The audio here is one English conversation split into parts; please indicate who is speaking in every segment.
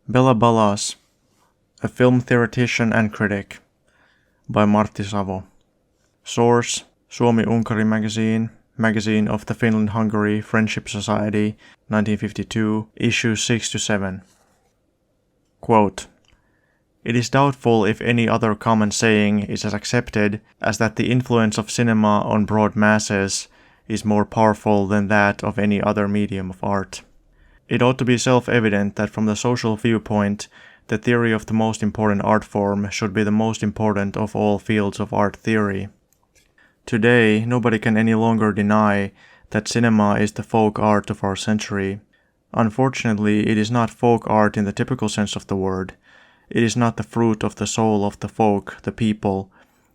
Speaker 1: Balázs, a film theoretician and critic, by Martti Savo. Source: Suomi-Unkari magazine, Magazine of the Finland-Hungary Friendship Society, 1952, issues 6-7. Quote, "It is doubtful if any other common saying is as accepted as that the influence of cinema on broad masses is more powerful than that of any other medium of art. It ought to be self-evident that from the social viewpoint, the theory of the most important art form should be the most important of all fields of art theory. Today, nobody can any longer deny that cinema is the folk art of our century. Unfortunately, it is not folk art in the typical sense of the word. It is not the fruit of the soul of the folk, the people,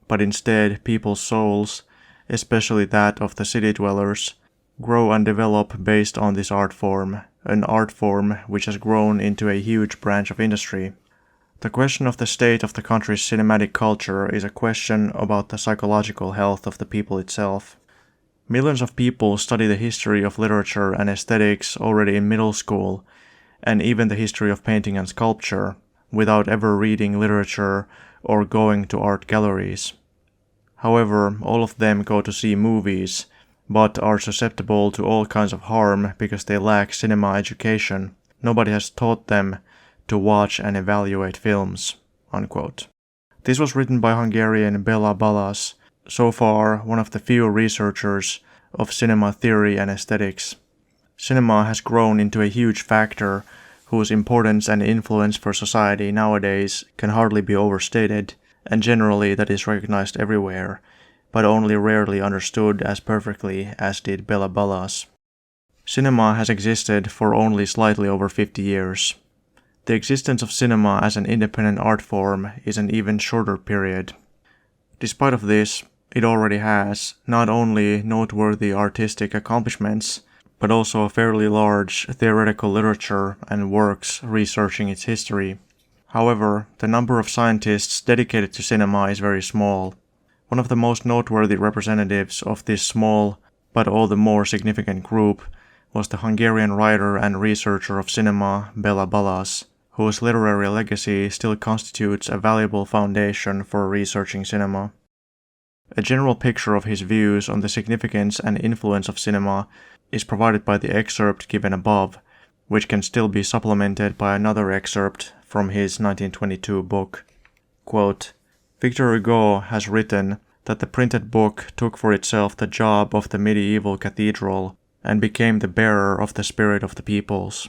Speaker 1: but instead people's souls, especially that of the city dwellers, grow and develop based on this art form, an art form which has grown into a huge branch of industry. The question of the state of the country's cinematic culture is a question about the psychological health of the people itself. Millions of people study the history of literature and aesthetics already in middle school, and even the history of painting and sculpture, without ever reading literature or going to art galleries. However, all of them go to see movies, but are susceptible to all kinds of harm because they lack cinema education. Nobody has taught them to watch and evaluate films." Unquote. This was written by Hungarian Béla Balázs, so far one of the few researchers of cinema theory and aesthetics. Cinema has grown into a huge factor whose importance and influence for society nowadays can hardly be overstated, and generally that is recognized everywhere, but only rarely understood as perfectly as did Béla Balázs. Cinema has existed for only slightly over 50 years. The existence of cinema as an independent art form is an even shorter period. Despite of this, it already has not only noteworthy artistic accomplishments, but also a fairly large theoretical literature and works researching its history. However, the number of scientists dedicated to cinema is very small. One of the most noteworthy representatives of this small, but all the more significant group was the Hungarian writer and researcher of cinema, Béla Balázs, whose literary legacy still constitutes a valuable foundation for researching cinema. A general picture of his views on the significance and influence of cinema is provided by the excerpt given above, which can still be supplemented by another excerpt from his 1922 book. Quote, "Victor Hugo has written that the printed book took for itself the job of the medieval cathedral and became the bearer of the spirit of the peoples.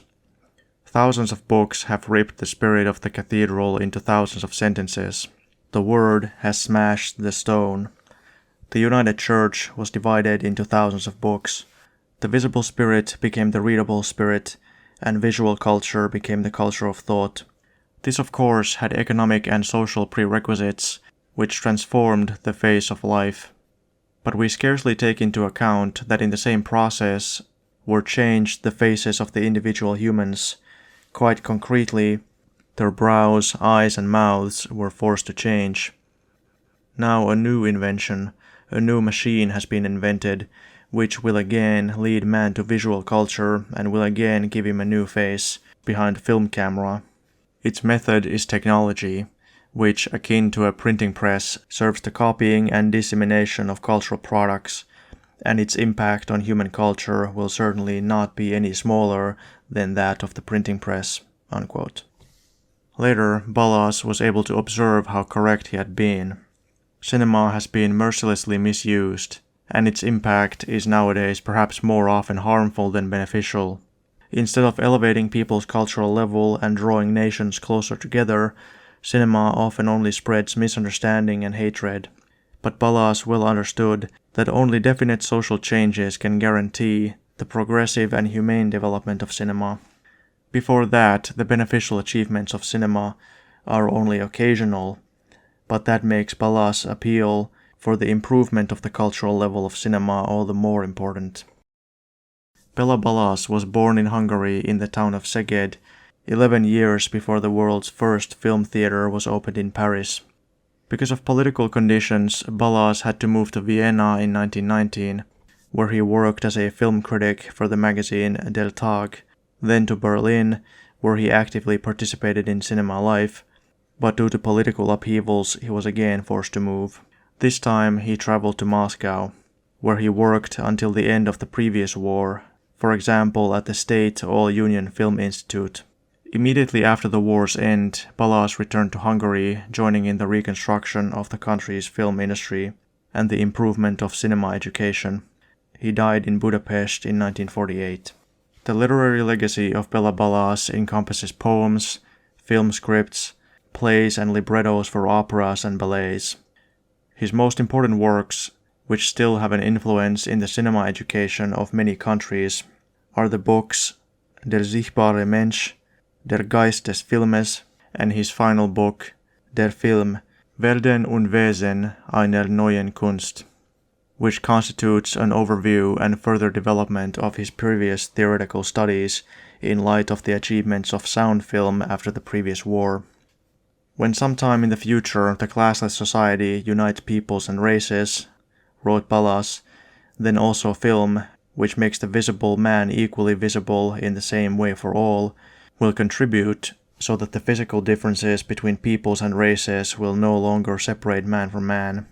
Speaker 1: Thousands of books have ripped the spirit of the cathedral into thousands of sentences. The word has smashed the stone. The United Church was divided into thousands of books. The visible spirit became the readable spirit, and visual culture became the culture of thought. This, of course, had economic and social prerequisites, which transformed the face of life. But we scarcely take into account that in the same process were changed the faces of the individual humans. Quite concretely, their brows, eyes, and mouths were forced to change. Now a new invention, a new machine has been invented, which will again lead man to visual culture and will again give him a new face behind film camera. Its method is technology, which, akin to a printing press, serves the copying and dissemination of cultural products, and its impact on human culture will certainly not be any smaller than that of the printing press." Unquote. Later, Balázs was able to observe how correct he had been. Cinema has been mercilessly misused, and its impact is nowadays perhaps more often harmful than beneficial. Instead of elevating people's cultural level and drawing nations closer together, cinema often only spreads misunderstanding and hatred. But Balázs well understood that only definite social changes can guarantee the progressive and humane development of cinema. Before that, the beneficial achievements of cinema are only occasional, but that makes Balázs' appeal for the improvement of the cultural level of cinema all the more important. Béla Balázs was born in Hungary in the town of Szeged, 11 years before the world's first film theater was opened in Paris. Because of political conditions, Balázs had to move to Vienna in 1919, where he worked as a film critic for the magazine Der Tag, then to Berlin, where he actively participated in cinema life, but due to political upheavals he was again forced to move. This time he traveled to Moscow, where he worked until the end of the previous war, for example at the State All-Union Film Institute. Immediately after the war's end, Balázs returned to Hungary, joining in the reconstruction of the country's film industry and the improvement of cinema education. He died in Budapest in 1948. The literary legacy of Béla Balázs encompasses poems, film scripts, plays and librettos for operas and ballets. His most important works, which still have an influence in the cinema education of many countries, are the books Der sichtbare Mensch, Der Geist des Filmes, and his final book, Der Film, Werden und Wesen einer neuen Kunst, which constitutes an overview and further development of his previous theoretical studies in light of the achievements of sound film after the previous war. When sometime in the future the classless society unites peoples and races, wrote Balázs, then also film, which makes the visible man equally visible in the same way for all, will contribute so that the physical differences between peoples and races will no longer separate man from man.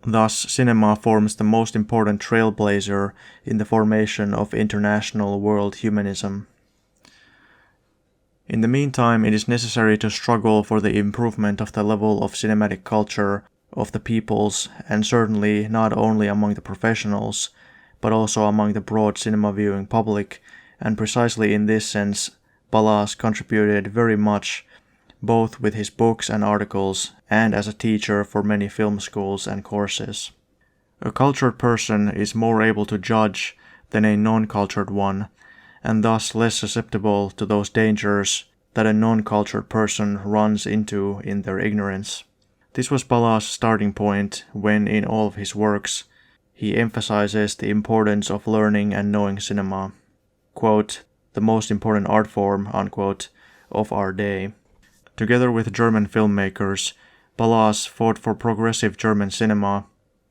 Speaker 1: Thus, cinema forms the most important trailblazer in the formation of international world humanism. In the meantime, it is necessary to struggle for the improvement of the level of cinematic culture of the peoples, and certainly not only among the professionals, but also among the broad cinema viewing public, and precisely in this sense, Balázs contributed very much, both with his books and articles, and as a teacher for many film schools and courses. A cultured person is more able to judge than a non-cultured one, and thus less susceptible to those dangers that a non-cultured person runs into in their ignorance. This was Balázs' starting point when, in all of his works, he emphasizes the importance of learning and knowing cinema, quote, the most important art form, unquote, of our day. Together with German filmmakers, Balázs fought for progressive German cinema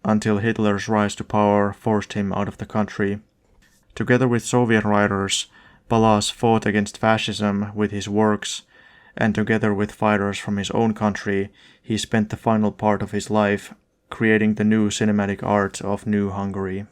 Speaker 1: until Hitler's rise to power forced him out of the country. Together with Soviet writers, Balázs fought against fascism with his works, and together with fighters from his own country, he spent the final part of his life creating the new cinematic art of New Hungary.